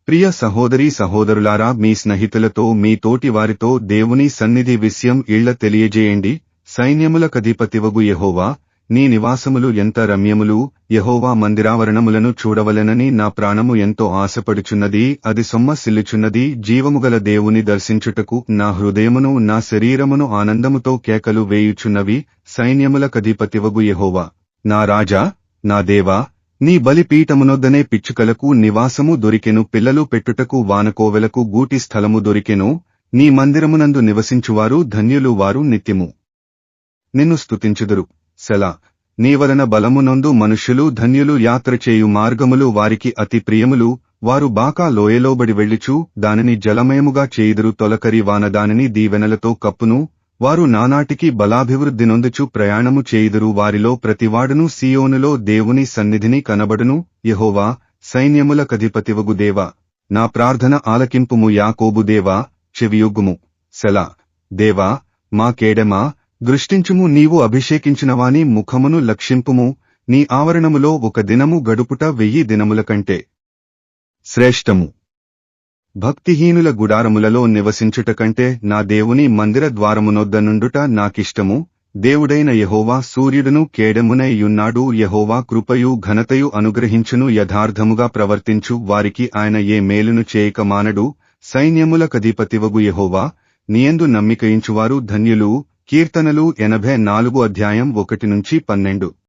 ప్రియ సహోదరీ సహోదరులారా, మీ స్నేహితులతో మీ తోటి వారితో దేవుని సన్నిధి విషయం ఇళ్ల తెలియజేయండి. సైన్యములకధిపతివగు యెహోవా, నీ నివాసములు ఎంత రమ్యములు! యెహోవా మందిరావరణములను చూడవలెనని నా ప్రాణము ఎంతో ఆశపడుచున్నది. అది సొమ్మసిల్లుచున్నది. జీవముగల దేవుని దర్శించుటకు నా హృదయమును నా శరీరమును ఆనందముతో కేకలు వేయుచున్నవి. సైన్యములకధిపతివగు యెహోవా, నా రాజా, నా దేవా, నీ బలిపీఠమునొద్దనే పిచ్చుకలకు నివాసము దొరికెను. పిల్లలు పెట్టుటకు వానకోవెలకు గూటి స్థలము దొరికెను. నీ మందిరమునందు నివసించువారు ధన్యులు, వారు నిత్యము నిన్ను స్తుతించుదురు. సెలా. నీ వలన బలమునొందు మనుష్యులు ధన్యులు. యాత్ర చేయు మార్గములు వారికి అతి ప్రియములు. వారు బాకా లోయలోబడి వెళ్ళుచు దానిని జలమయముగా చేయుదురు. తొలకరి వాన దానిని దీవెనలతో కప్పును. వారు నానాటికి బలాభివృద్ధి నొందుచు ప్రయాణము చేయుదురు. వారిలో ప్రతివాడును సియోనులో దేవుని సన్నిధిని కనబడును. యెహోవా, సైన్యములకధిపతివగు దేవా, నా ప్రార్థన ఆలకింపుము. యాకోబు దేవా, చెవియొగ్గుము. సెలా. దేవా, మా కేడెమా, దృష్టించుము. నీవు అభిషేకించినవాని ముఖమును లక్షింపుము. నీ ఆవరణములో ఒక దినము గడుపుట 1000 దినముల కంటే శ్రేష్టము. భక్తిహీనుల గుడారములలో నివసించుట కంటే నా దేవుని మందిర ద్వారమునొద్ద నుండుట నాకిష్టము. దేవుడైన యెహోవా సూర్యుడును కేడెమునై యున్నాడు. యెహోవా కృపయు ఘనతయు అనుగ్రహించును. యథార్థముగా ప్రవర్తించు వారికి ఆయన ఏ మేలును చేయక మానడు. సైన్యములకధిపతివగు యెహోవా, నీయందు నమ్మికయించువారు ధన్యులు. కీర్తనలు 84 అధ్యాయం 1-12.